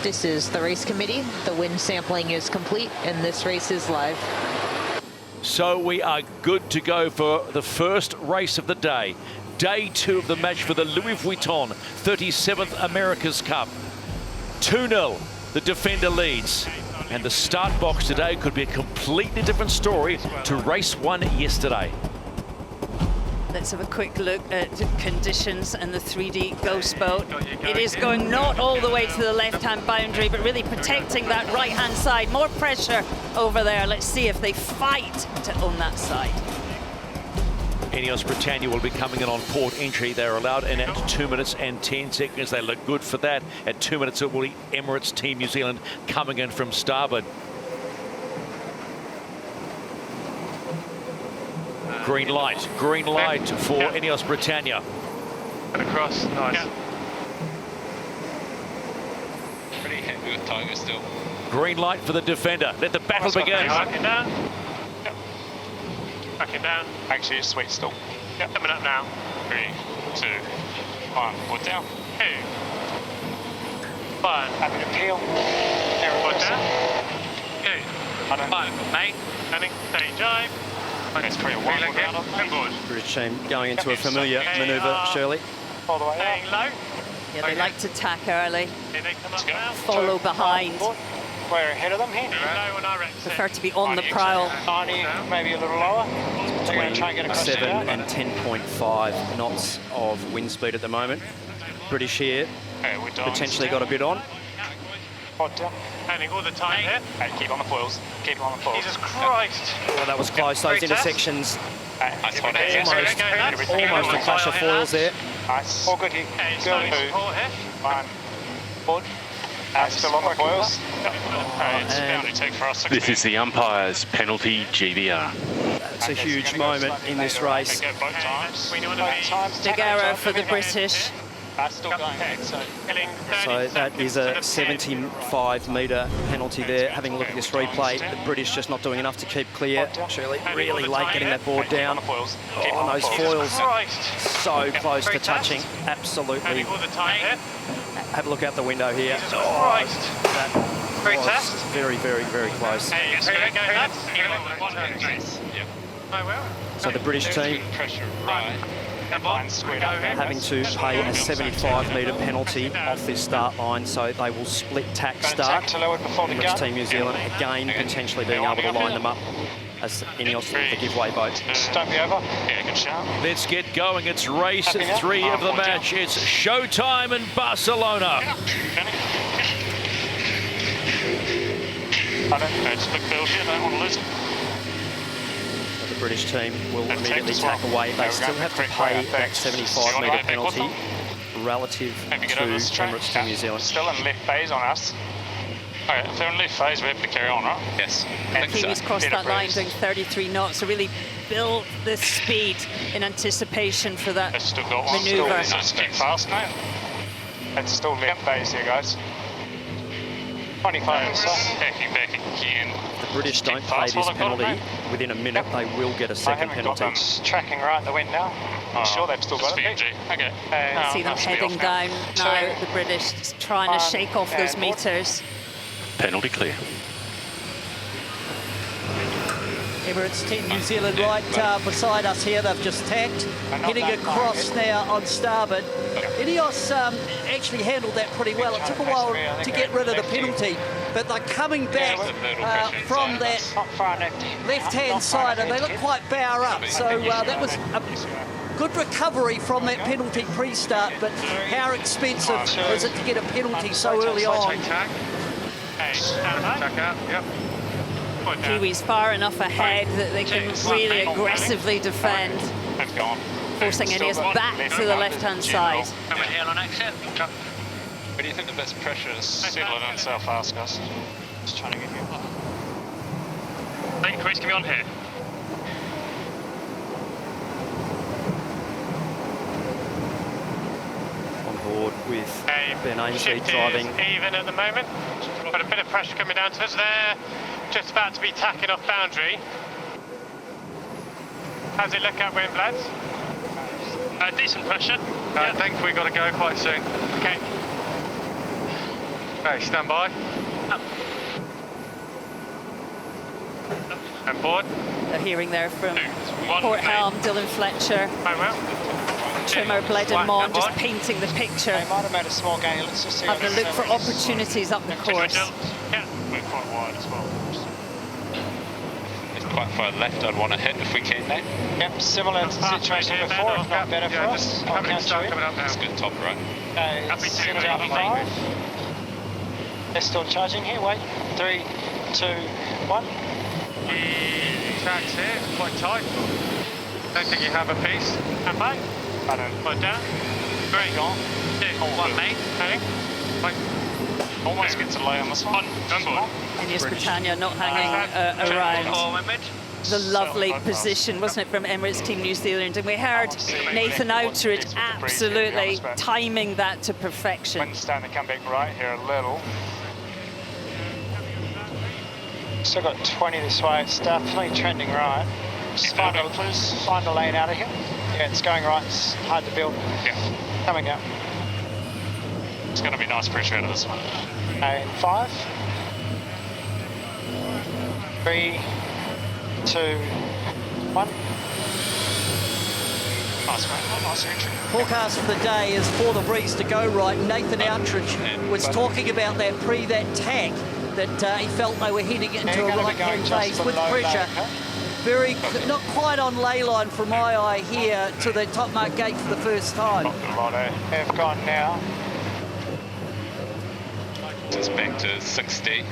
This is the race committee. The wind sampling is complete and this race is live. So we are good to go for the first race of the day. Day 2 of the match for the Louis Vuitton 37th America's Cup. 2-0, the defender leads. And the start box today could be a completely different story to race 1 yesterday. Let's have a quick look at conditions and the 3D ghost boat. It is going not all the way to the left-hand boundary, but really protecting that right-hand side. More pressure over there. Let's see if they fight to own that side. INEOS Britannia will be coming in on port entry. They're allowed in at 2 minutes and 10 seconds. They look good for that. At 2 minutes, it will be Emirates Team New Zealand coming in from starboard. Green light for INEOS Britannia. And across, nice. Yeah. Pretty happy with Tiger still. Green light for the defender. Let the battle begin. Backing down. Yep. Backing down. Actually, it's sweet still. Yep. Coming up now. 3, 2, 1. Wood down. 2. 1. Happy to peel. Wood down. 2. 5, mate. Landing. Steady jibe. It's pretty wide. Inboard. British team going into a familiar manoeuvre, Shirley. All the way Staying up. low. Yeah, they like to tack early, Here they come up now. follow behind. We're ahead of them here. Low on our exit. Prefer to be on the prowl. 90, maybe a little lower. They're going to try and get across 7 there. and 10.5 knots of wind speed at the moment. British here, Okay, we're done. potentially got a bit on. Hot down. Landing all the time here. Hey, keep on the foils. Keep on the foils. Jesus Christ. Well, that was close. Those Great test. intersections, That's hot. almost a clash of foils there. Nice. All good here. Okay, Go. slowly support here. 1. Board. Still on the foils. This is the umpire's penalty GBR. It's a huge moment in this race. Go both times. We want to be Big arrow for the British. That's still going ahead, so. killing 30 So that is a seconds of 10. 75-metre penalty there. Having a look at this replay, the British just not doing enough to keep clear. Shirley really late getting that board down. Oh, those foils Christ. so close to touching. Absolutely. Landing all the time here. Have a look out the window here. Jesus Christ. That Great was test. very, very, very close. Hey, here we go, lads. I will. So the British team Pressure right. having to pay a 75-metre penalty off this start line, so they will split tack start. Emirates Team New Zealand again potentially being able to line them up as INEOS the giveaway boat. Don't be over. Yeah, good shout. Let's get going. It's race 3 of the match. It's showtime in Barcelona. It's a big build here, don't want to lose it. The British team will immediately tack away. They still have to pay that 75-metre penalty relative to Emirates Team New Zealand. Still in left phase on us. Okay, if they're in left phase, we have to carry on, right? Yes. Kiwis crossed that line doing 33 knots, so really built the speed in anticipation for that It's still got one. manoeuvre. It's keep fast now. It's still left phase here, guys. 25 or so. Back again. If the British don't pay this penalty within a minute, they will get a second penalty. Them tracking right in the wind now. I'm sure they've still got it. Okay. See them heading down now, the British just trying to shake off those meters. Penalty clear. Emirates Team New Zealand right beside us here. They've just tacked, heading across now on starboard. INEOS actually handled that pretty well. It took a while to get rid of the penalty, but they're coming back from that left-hand side, and they look quite bow up. So that was a good recovery from that penalty pre-start, but how expensive is it to get a penalty so early on? Kiwis far enough ahead that they can really aggressively defend, forcing INEOS back to the left-hand side. Coming here on exit. Where do you think the best pressure is? Settle it in so fast, guys. Just trying to get you. Hey, Chris, can we on here? On board with Ben Ainsley Shift driving. is even at the moment. Got a bit of pressure coming down to us there. Just about to be tacking off boundary. How's it look upwind, lads? Decent pressure. I think we've got to go quite soon. Okay. Okay, stand by. And board. They're hearing there from 2, 1, Port Helm, Dylan Fletcher, very well. Trimmer, Bled and Mon, just painting the picture. They might have made a small gain. Let's just see. Having a look for opportunities up the course. Yeah, we're quite wide as well. It's quite far left. I'd want to hit if we can, mate. Yep, similar to the situation before, if not better for us. I'll count you in. Coming up now. It's good top right. Okay, centre up 5. They're still charging here. Wait. 3, 2, 1. The tracks here, it's quite tight. Don't think you have a piece. And back. I don't. Put down. 3. Gone. 2. 1, mate. Hang. Wait. Almost get to lay on this one. INEOS Britannia not hanging around. The lovely position, wasn't it, from Emirates Team New Zealand? And we heard Nathan Outridge absolutely timing that to perfection. Wind's starting to come back right here a little. Still got 20 this way. It's definitely trending right. Just find a lane out of here. Yeah, it's going right. It's hard to build. Yeah. Coming out. It's going to be nice pressure out of this one. Okay, 5. 3, 2, 1. Nice, mate. Nice entry. Forecast for the day is for the breeze to go right. Nathan Outridge was talking about that that tack that he felt they were heading into a right-hand phase with pressure. Very, not quite on ley line from my eye here to the top mark gate for the first time. Have gone now. It's back to 60.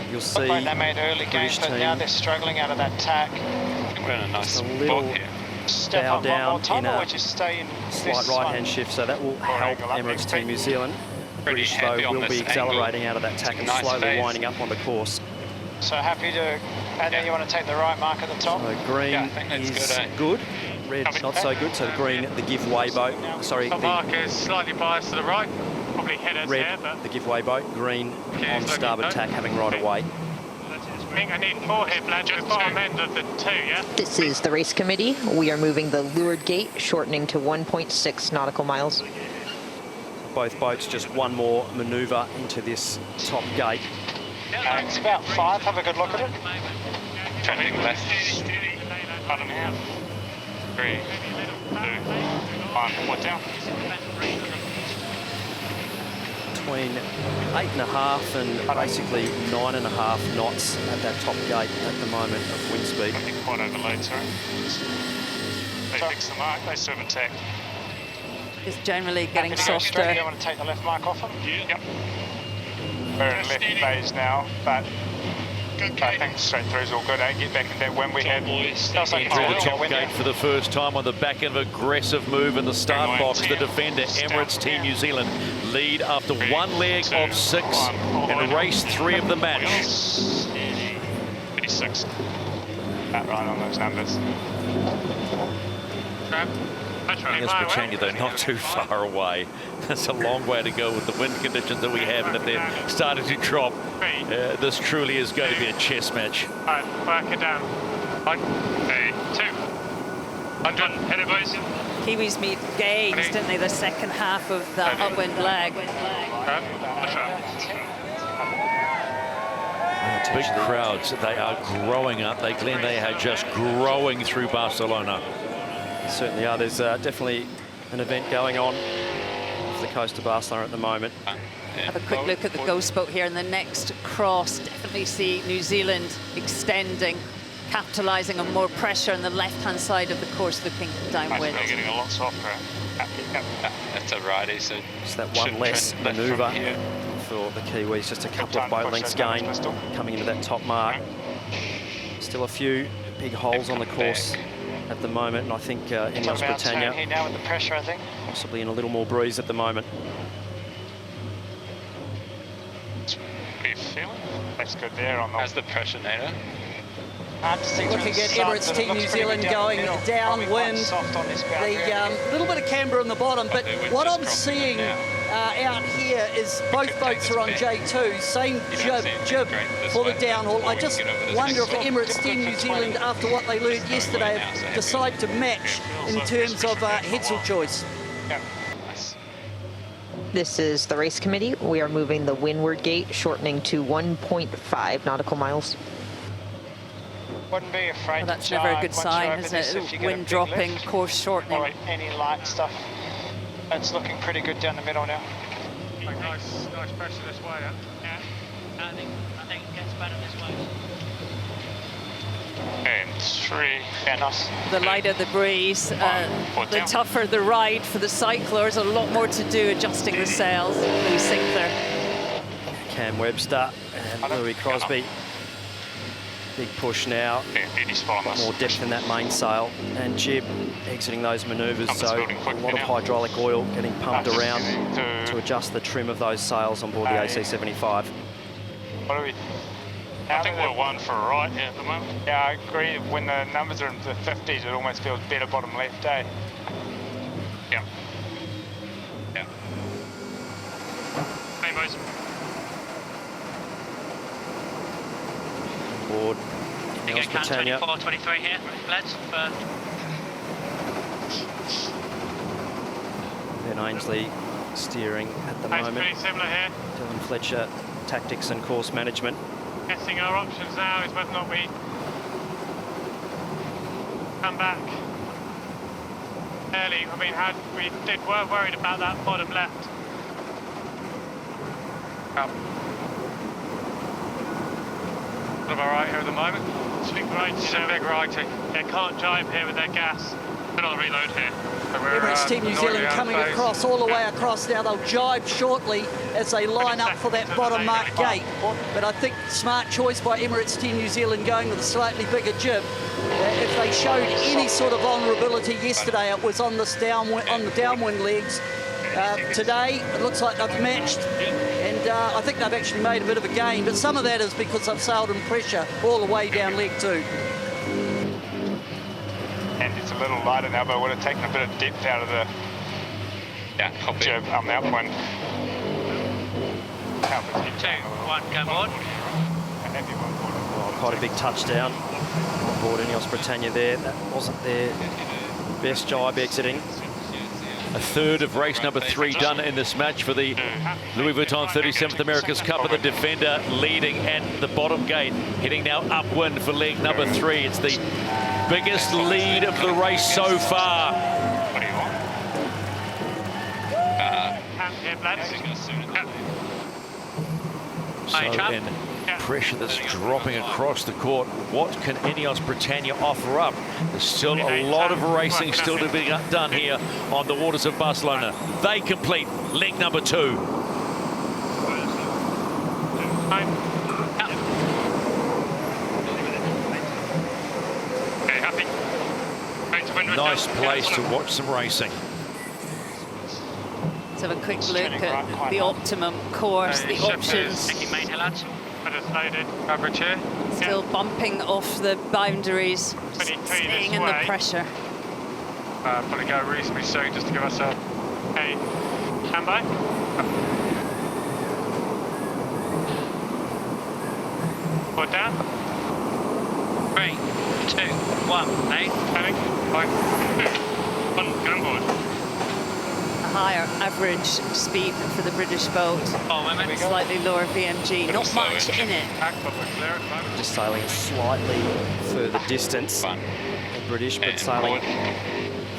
You'll see Looked like they made early gains, but now they're struggling out of that tack. We're in a nice Just a little spot here. Step bow up down one more time, in or a just stay in slight this right-hand one? shift, so that will help Emirates Team New Zealand. Pretty British, happy though, on will be this accelerating angle. out of that tack and Nice slowly phase. winding up on the course. So happy to, and then you want to take the right mark at the top. So green Yeah, I think that's is good, good. Red's not so good, so the green, the giveaway boat. Sorry, Top the mark is slightly biased to the right. Probably hit us red, here, but the giveaway boat. Green Okay, on it's starboard looking tack, having right away. I think I need 4 here, Blad, just bottom end of the 2, yeah? This is the race committee. We are moving the leeward gate, shortening to 1.6 nautical miles. Both boats just one more manoeuvre into this top gate. It's about 5. Have a good look at it. Trending left. Bottom out. 3, 2, 1. What down? Between 8.5 and basically 9.5 knots at that top gate at the moment of wind speed. I think quite overload, sorry. They fix the mark, they serve attack. It's generally getting Happy to go straight. softer. You want to take the left mark off them? Yep. We're in left phase now, but I think straight through is all good. Get back in that when we had. Through the top gate for the first time on the back end of an aggressive move in the start box. The defender, Emirates Team New Zealand, lead after one leg of 6 in race 3 of the match. 36. About right on those numbers. Trap. INEOS Britannia, though, not too far away. That's a long way to go with the wind conditions that we have, and if they're starting to drop, this truly is going to be a chess match. Alright, back it down. 1, 2, 100. Hit it, boys. Kiwis meet gains, didn't they, the second half of the upwind leg. Big crowds, they are growing up. Glenn, they are just growing through Barcelona. Certainly are. There's definitely an event going on off the coast of Barcelona at the moment. Have a quick look at the ghost boat here in the next cross. Definitely see New Zealand extending, capitalising on more pressure on the left-hand side of the course, looking downwind. They're getting a lot softer. That's a righty, so it's that one less manoeuvre for the Kiwis. Just a couple of boat lengths gain coming into that top mark. Still a few big holes on the course at the moment, and I think INEOS Britannia here now with the pressure, I think. possibly in a little more breeze at the moment. What are you feeling? That's good there on the... how's the pressure, Nato? Looking at Emirates Team New Zealand going downwind, the little bit of camber on the bottom, but what I'm seeing out here is both boats are on J2, same jib for the downhaul. I just wonder if Emirates Team New Zealand, after what they learned yesterday, decide to match in terms of headsel choice. This is the race committee. We are moving the windward gate, shortening to 1.5 nautical miles. Wouldn't be afraid Well, to that's never a jibe good once sign, you're over isn't this it? if you get a Wind big dropping, lift. course shortening. Or any light stuff. It's looking pretty good down the middle now. Nice pressure this way, yeah? I think it gets better this way. And 3. Yeah, nice. The lighter the breeze, the tougher the ride for the cyclers. A lot more to do adjusting the sails. Louis Sinclair. Cam Webster and Louis Crosby. Big push now. More depth in that mainsail. And Jib exiting those manoeuvres, so a lot of hydraulic oil getting pumped around to adjust the trim of those sails on board the AC-75. What are we? I think we're 1 for a right here at the moment. Yeah, I agree. When the numbers are in the 50s, it almost feels better bottom left, eh? Yeah. Yeah. Hey, boys. Board INEOS Can Britannia. 24, 23 here, lads. Ben Ainsley steering at the moment. Pretty similar here. Dylan Fletcher, tactics and course management. Guessing our options now is whether or not we come back early. I mean, were worried about that bottom left. Sort of all right here at the moment. It's a big righty. Yeah, can't jibe here with their gas. They're on the reload here. So Emirates Team New Zealand coming across, all the way across now. They'll jibe shortly as they line up for that bottom mark gate. But I think smart choice by Emirates Team New Zealand going with a slightly bigger jib. If they showed any sort of vulnerability yesterday, it was on this on the downwind legs. Today, it looks like they've matched, and I think they've actually made a bit of a gain, but some of that is because they've sailed in pressure all the way down leg 2. And it's a little lighter now, but it would have taken a bit of depth out of the jib on the upwind. 2, 1, go board. Well, quite a big touchdown on board INEOS Britannia there. That wasn't their best jibe exiting. A third of race number 3 done in this match for the Louis Vuitton 37th America's Cup, of the Defender leading at the bottom gate, heading now upwind for leg number 3. It's the biggest lead of the race so far. What do you want? So in pressure that's dropping across the court, what can INEOS Britannia offer up? There's still a lot of racing still to be done here on the waters of Barcelona. They complete leg number 2. Nice place to watch some racing. Let's have a quick look at the optimum course, the options. Average here. Still bumping off the boundaries, staying in the pressure. Probably go reasonably soon just to give ourselves a standby. Put down. 3, 2, 1, 8. Heading. 1, gun board. A higher average speed for the British boat. Slightly lower VMG, not much in it. Just sailing a slightly further distance than British, but sailing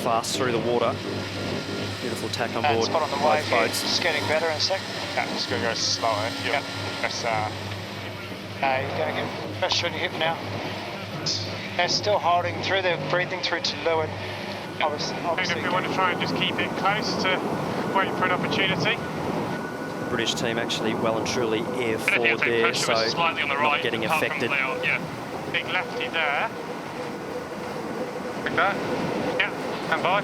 fast through the water. Beautiful tack on board Spot on the both wave here. boats. Just getting better in a sec. Yeah, just going to go slower. Yep. That's, You're going to get pressure on your hip now. They're still holding through, they're breathing through to leeward. Obviously if we want to try and just keep it close to wait for an opportunity. British team actually well and truly air forward there, so not getting affected. Big lefty there. Like that. Yeah, stand by.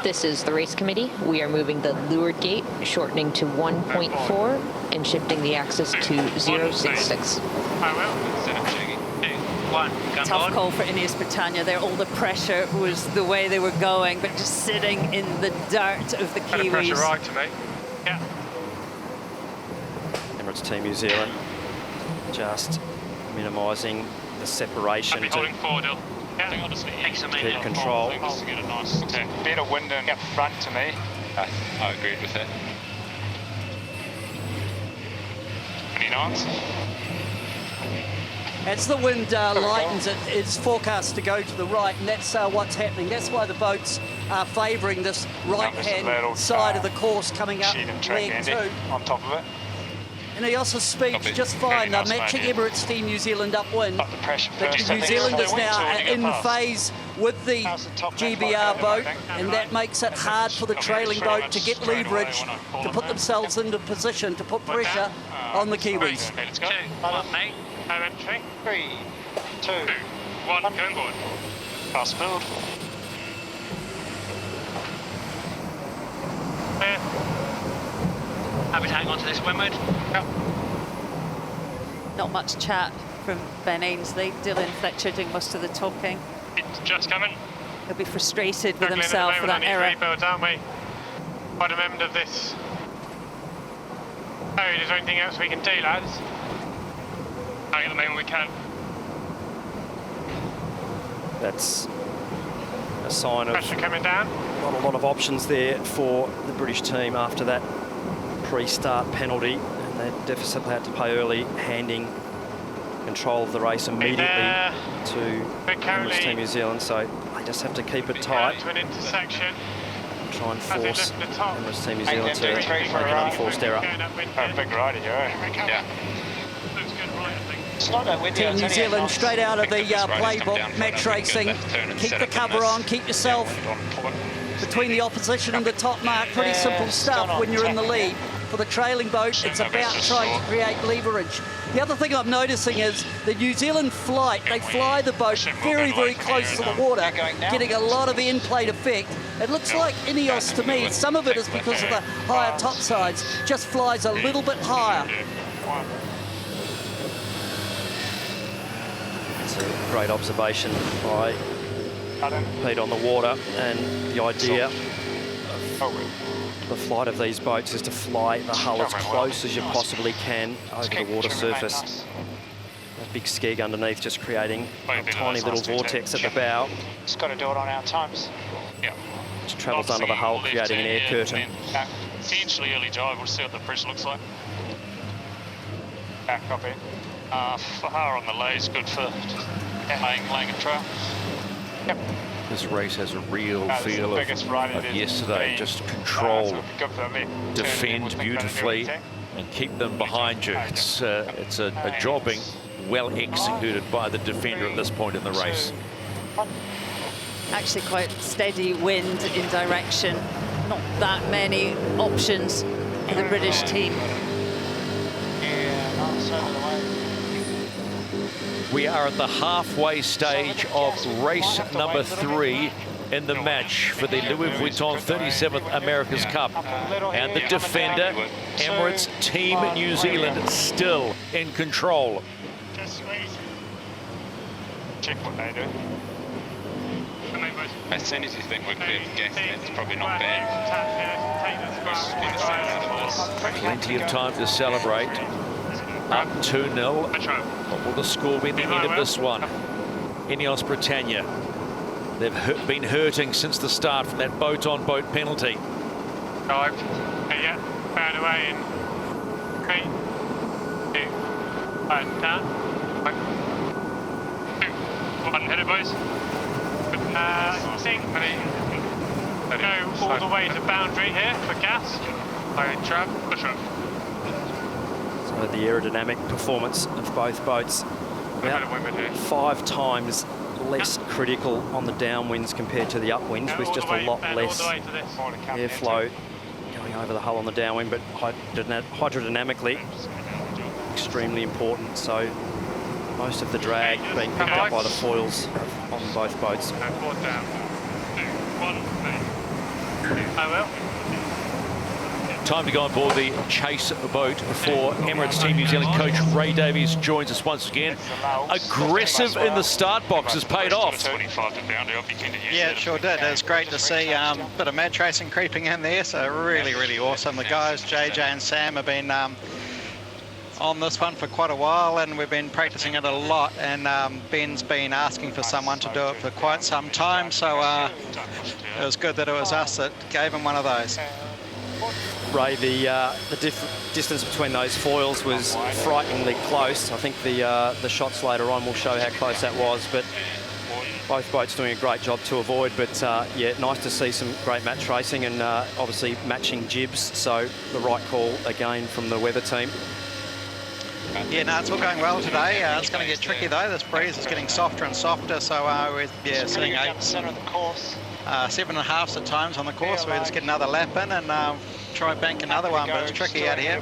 This is the race committee. We are moving the leeward gate, shortening to 1.4 and shifting the axis to 066. I will. 2, 1, gun Tough board. call for INEOS Britannia there. All the pressure was the way they were going, but just sitting in the dirt of the Better pressure Kiwis. right to me. Yeah. Emirates Team New Zealand just minimising the separation I'll be to holding forward. Yeah. Honestly, keep control. better wind in front to me. I agreed with that. 39s. As the wind lightens, it's forecast to go to the right, and that's what's happening. That's why the boats are favouring this right-hand side of the course coming up leg 2. On top of it. INEOS' speed's just fine. They're matching Emirates Team New Zealand upwind. Up the pressure first. But New Zealand is now in phase with the GBR boat, and that makes it hard for the trailing boat to get leverage, to put themselves into position, to put pressure on the Kiwis. Okay, let's go. 1, mate. No entry. 3, 2, 1, going board. Fast build. Clear. Happy to hang on to this windward. Not much chat from Ben Ainsley. Dylan Fletcher doing most of the talking. It's just coming. He'll be frustrated with Struggling himself at for the that moment error. on these rebuilds, aren't we? Bottom end of this. Oh, is there anything else we can do, lads? I think at the moment we can. That's a sign of Pressure coming down. not a lot of options there for the British team after that pre-start penalty, and that deficit they had to pay early, handing control of the race immediately to Emirates Team New Zealand. So they just have to keep it tight, To an intersection. try and force lift the top. Emirates Team New Zealand to make an unforced error. Going upwind Oh, here. big rider, yeah. Looks good, right, I think. It's not that windy. Team it's New only Zealand 8 straight out of the This rider's come playbook, down from match that racing. good left turn and Keep set the up in cover this. on, keep yourself between the opposition and the top mark. Pretty simple stuff when you're in the lead. For the trailing boat, it's about trying to create leverage. The other thing I'm noticing is the New Zealand flight, they fly the boat very, very close to the water, getting a lot of end plate effect. It looks like INEOS to me, some of it is because of the higher top sides, just flies a little bit higher. It's a great observation by Pete on the water, and the idea of the flight of these boats is to fly the hull as close as you possibly can over the water surface. That big skeg underneath just creating a tiny little vortex at the bow, Just got to do it on our times. which travels under the hull, creating an air curtain. Potentially early drive, we'll see what the pressure looks like. Back copy. Fahar on the lay is good for laying a trail. This race has a real This is the feel biggest ride of it is. yesterday. Just control, Good for me. defend beautifully, and keep them behind you. It's a jobbing well executed by the defender at this point in the race. Actually quite steady wind in direction. Not that many options for the British team. Yeah, nice over the way. We are at the halfway stage of race number 3 in the match for the Louis Vuitton 37th America's Cup. And the defender, Emirates Team New Zealand, still in control. Check what they do. As soon as you think we're clear for gas, it's probably not bad. Plenty of time to celebrate. Up 2-0. What will the score be at the end of this one? INEOS Britannia. They've been hurting since the start from that boat-on-boat penalty. Dived. Yeah, found away in 3, 2, 1, down. 1, 2, 1, headed, boys. I think we go all the way to boundary here for gas. Trap, push up. So the aerodynamic performance of both boats about 5 times less critical on the downwinds compared to the upwinds, with just a lot less airflow going over the hull on the downwind, but hydrodynamically extremely important. So most of the drag being picked up by the foils on both boats. Down. 2, 1, I will. Time to go on board the chase boat for Emirates Team New Zealand. Coach Ray Davies joins us once again. Aggressive in the start box has paid off. Yeah, it sure did. It was great to see a bit of match racing creeping in there, so really, really awesome. The guys, JJ and Sam, have been on this one for quite a while, and we've been practicing it a lot, and Ben's been asking for someone to do it for quite some time, so it was good that it was us that gave him one of those. Ray, the distance between those foils was frighteningly close. I think the shots later on will show how close that was, but both boats doing a great job to avoid. But yeah, nice to see some great match racing and obviously matching jibs, so the right call again from the weather team. Yeah, no, it's all going well today. It's going to get tricky though. This breeze is getting softer and softer, so we're seeing 8s and 7.5s at times on the course. We'll just get another lap in and try and bank another one, but it's tricky out here.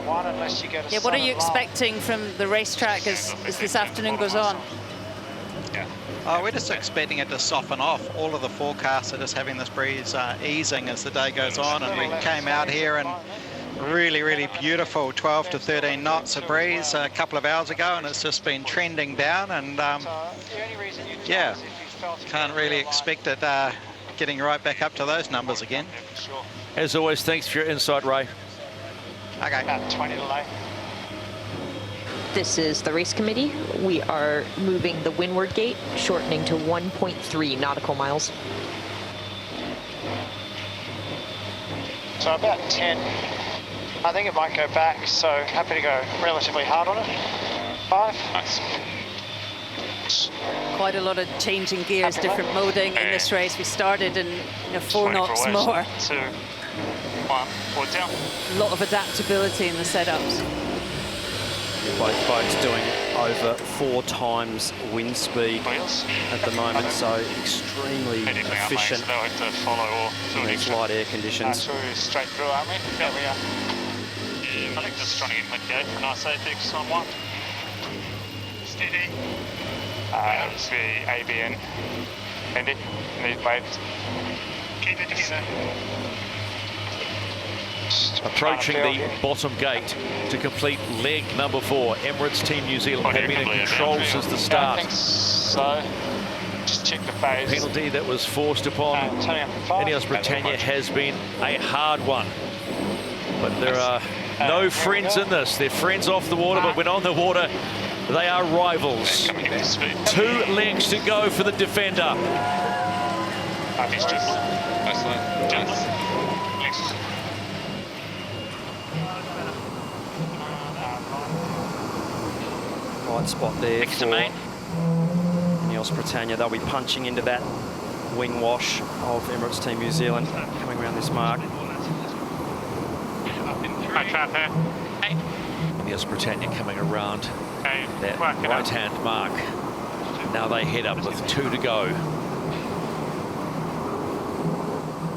Yeah, what are you expecting from the racetrack as this afternoon goes on? Oh, we're just expecting it to soften off. All of the forecasts are just having this breeze easing as the day goes on, and we came out here and really, really beautiful 12 to 13 knots of breeze a couple of hours ago, and it's just been trending down, and yeah, can't really expect it getting right back up to those numbers again. As always, thanks for your insight, Ray. Okay. About 20 delay. This is the race committee. We are moving the windward gate, shortening to 1.3 nautical miles. So about 10. I think it might go back, so happy to go relatively hard on it. 5. Nice. Quite a lot of changing gears, different moding in this race. We started in 4 knots more. 2, 1, forward down. A lot of adaptability in the setups. Both boats doing over 4 times wind speed at the moment, so extremely efficient in these light air conditions. Straight through, aren't we? Yeah, we are. I think just trying to get mid-gate for nice apex on 1. Steady. It's the ABN. Andy, need waves. Keep it together. Approaching the bottom gate to complete leg number 4. Emirates Team New Zealand have been in control since the start. I think so. Just check the phase. Penalty that was forced upon INEOS Britannia has been a hard one. But there are no friends in this. They're friends off the water, but when on the water, they are rivals. 2 legs to go for the defender. Right spot there for INEOS Britannia. They'll be punching into that wing wash of Emirates Team New Zealand coming around this mark. INEOS Britannia coming around that right-hand mark. Now they head up with 2 to go.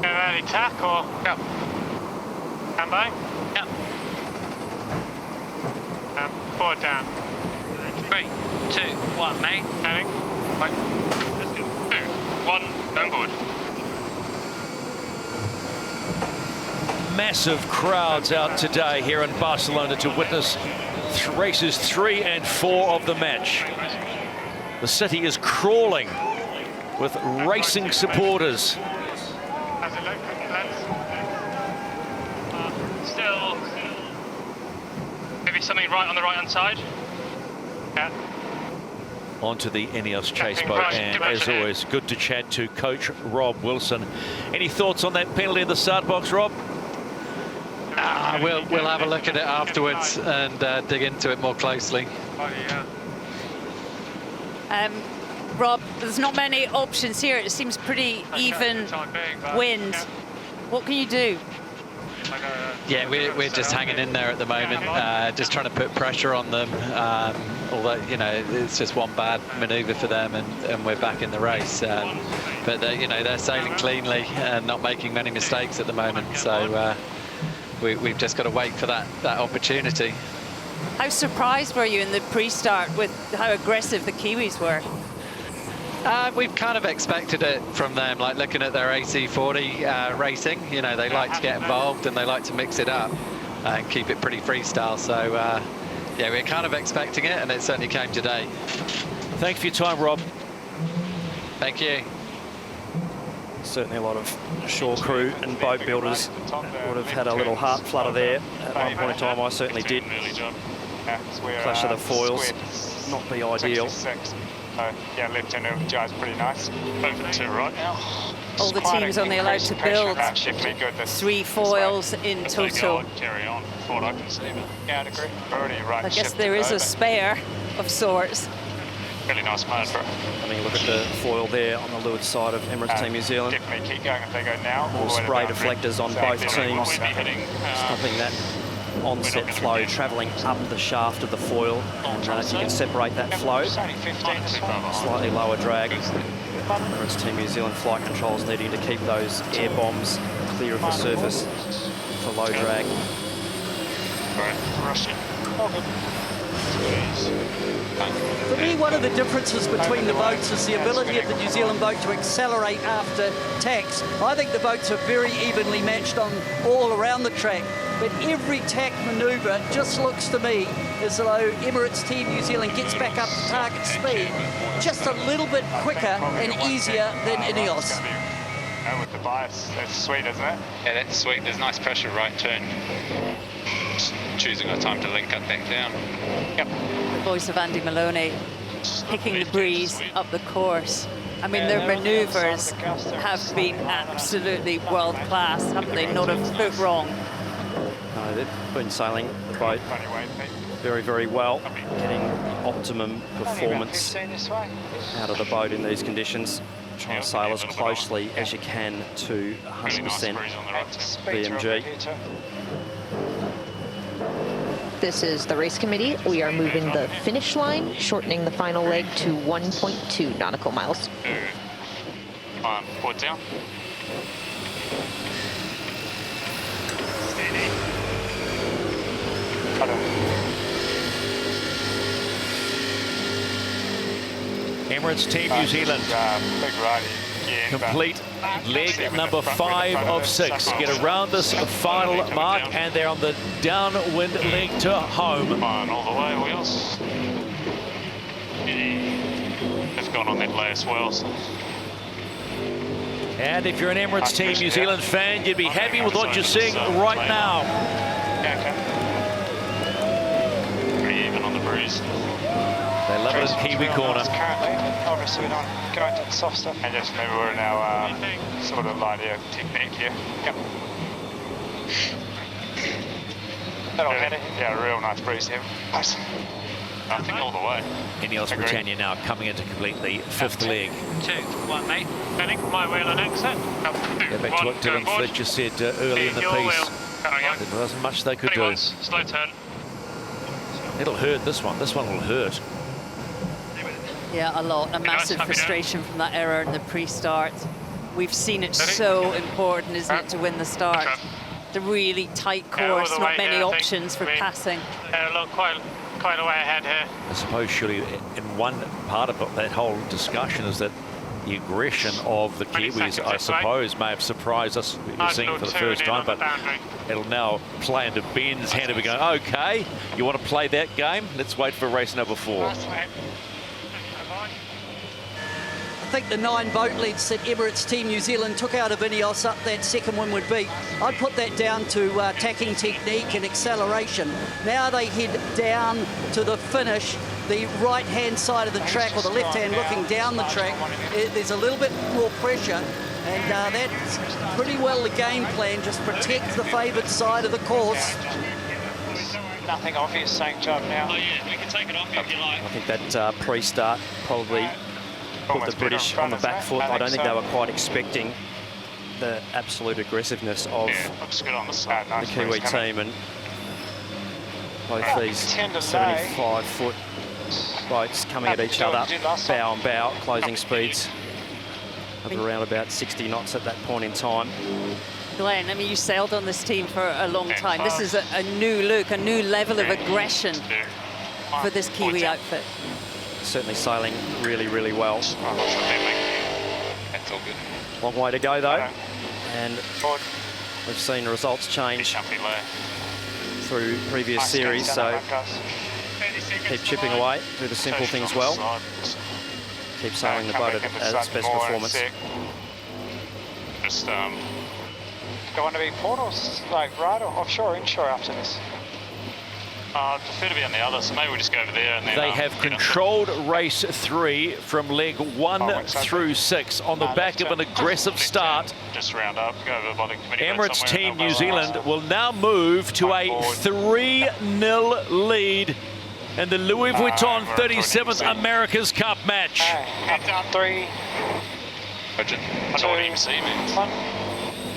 Early tack or go? Stand by? Yep. Forward down. 3, 2, 1, mate. Heading. Right. Let's go. 2, 1, on board. Massive crowds out today here in Barcelona to witness races 3 and 4 of the match. The city is crawling with racing supporters. How's it look, lads? Still, maybe something right on the right-hand side. Yeah. Onto the INEOS chase boat, and as always, good to chat to Coach Rob Wilson. Any thoughts on that penalty in the start box, Rob? We'll have a look at it afterwards and dig into it more closely. Rob, there's not many options here. It seems pretty even wind. What can you do? Yeah, we're just hanging in there at the moment, just trying to put pressure on them. Although, you know, it's just one bad manoeuvre for them, and we're back in the race. But they're sailing cleanly and not making many mistakes at the moment. So we've just got to wait for that opportunity. How surprised were you in the pre-start with how aggressive the Kiwis were? We've kind of expected it from them, like looking at their AC40 racing. You know, they like to get involved and they like to mix it up and keep it pretty freestyle. So, yeah, we're kind of expecting it, and it certainly came today. Thanks for your time, Rob. Thank you. Certainly a lot of shore crew and boat builders would have had a little heart flutter there. At one point in time, I certainly did. Clash of the foils, not the ideal. Yeah, left turn over the jar is pretty nice. Over to right now. all the teams only allowed to build 3 foils in total. Carry on. What I can see, but yeah, I'd agree. Already right. I guess there is a spare of sorts. Really nice mode, bro. Having a look at the foil there on the leeward side of Emirates Team New Zealand. Definitely keep going if they go now. More spray deflectors on both teams, stopping that onset flow travelling up the shaft of the foil. And you can separate that flow. Slightly lower drag. Emirates Team New Zealand flight controls needing to keep those air bombs clear of the surface for low drag. For me, one of the differences between the boats is the ability of the New Zealand boat to accelerate after tacks. I think the boats are very evenly matched on all around the track, but every tack manoeuvre just looks to me as though Emirates Team New Zealand gets back up to target speed just a little bit quicker and easier than INEOS. With the bias, that's sweet, isn't it? Yeah, that's sweet. There's nice pressure right turn. Just choosing a time to link cut back down. Yep. The voice of Andy Maloney picking the breeze up the course. I mean, their manoeuvres have been absolutely world class, haven't they? Not a foot wrong. No, they've been sailing the boat very, very well, getting optimum performance out of the boat in these conditions. Trying to sail as closely as you can to 100% BMG. This is the race committee. We are moving the finish line, shortening the final leg to 1.2 nautical miles. Port down. Steady. Emirates Team New Zealand. Big righty. Complete leg number 5 of 6. Get around this final mark, and they're on the downwind leg to home. All the way, wheels. They've gone on that last well. So. And if you're an Emirates Team New Zealand fan, you'd be happy with what you're seeing right now. Pretty even on the breeze. They love it in Kiwi corner. Currently, obviously we're not going to the soft stuff. And just remember we're in our sort of linear technique here. Yep. That'll head it. Yeah, real nice breeze here. Nice. I think all the way. INEOS Britannia now coming in to complete the 5th leg. 2, 1, mate. Heading my wheel and exit. Go back to what Dylan Fletcher said early in the piece. There wasn't much they could do. Slow turn. It'll hurt this one. This one will hurt. Yeah, a lot. A massive frustration from that error in the pre-start. We've seen it so important, isn't it, to win the start. The really tight course, not many options for passing. Look, quite a way ahead here. I suppose surely in one part of it, that whole discussion is that the aggression of the Kiwis, I suppose, may have surprised us. We're seeing it for the first time, but it'll now play into Ben's hand. We're going, okay, you want to play that game? Let's wait for race number 4. I think the 9 boat leads that Emirates Team New Zealand took out of INEOS up that second one would be. I'd put that down to tacking technique and acceleration. Now they head down to the finish, the right-hand side of the track, or the left-hand looking down the track. There's a little bit more pressure, and that's pretty well the game plan, just protect the favoured side of the course. Nothing obvious, same job now. Oh yeah, we can take it off if you like. I think that pre-start probably put the British on the back foot. I don't think they were quite expecting the absolute aggressiveness of the Kiwi team, and both these 75-foot boats coming at each other, bow and bow, closing speeds of around about 60 knots at that point in time. Glenn, I mean, you sailed on this team for a long time. This is a new look, a new level of aggression for this Kiwi outfit. Certainly sailing really, really well. That's all good. Long way to go though, and we've seen results change through previous series, so keep chipping away, do the simple things well, keep sailing the boat at its best performance. Just Do you want to be port or like right or offshore or inshore after this? I prefer to be on the other, so maybe we'll just go over there and then... They have controlled race 3 from leg 1 through 6 on the back of an aggressive start. Just round up, go over by the committee. Emirates Team New Zealand will now move to a 3-0 lead in the Louis Vuitton 37th America's Cup match. Up 3. I don't even see me.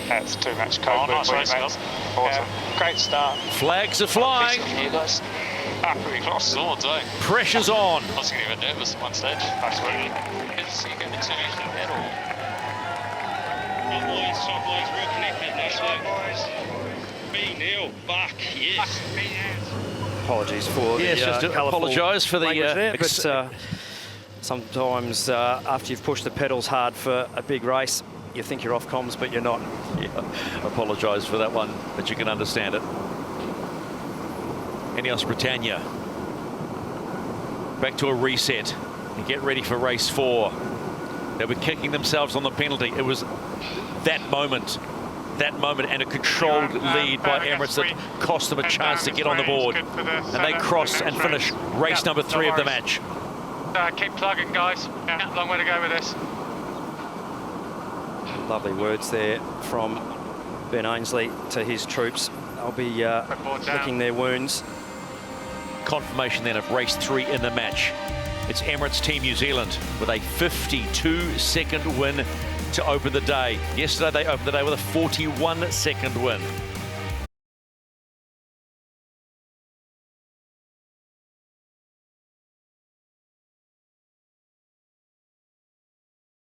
That's too much cold. Nice race, guys. Awesome. Great start. Flags are flying. You guys. Pretty close. Swords, eh? Pressure's on. I was getting a bit nervous at one stage. Nice work. Good to see you going to turn into the pedal. Top boys, real connected now. Top boys. B Neil, back, yes. Apologies for yes, the just apologise for the there, but sometimes after you've pushed the pedals hard for a big race, you think you're off comms, but you're not. Yeah, apologise for that one, but you can understand it. INEOS Britannia back to a reset and get ready for race 4. They were kicking themselves on the penalty. It was that moment and a controlled lead by Emirates that cost them a chance to get on the board. And they cross and finish race number 3 of the match. Keep plugging, guys. Long way to go with this. Lovely words there from Ben Ainsley to his troops. They'll be licking their wounds. Confirmation then of race 3 in the match. It's Emirates Team New Zealand with a 52-second win to open the day. Yesterday they opened the day with a 41-second win.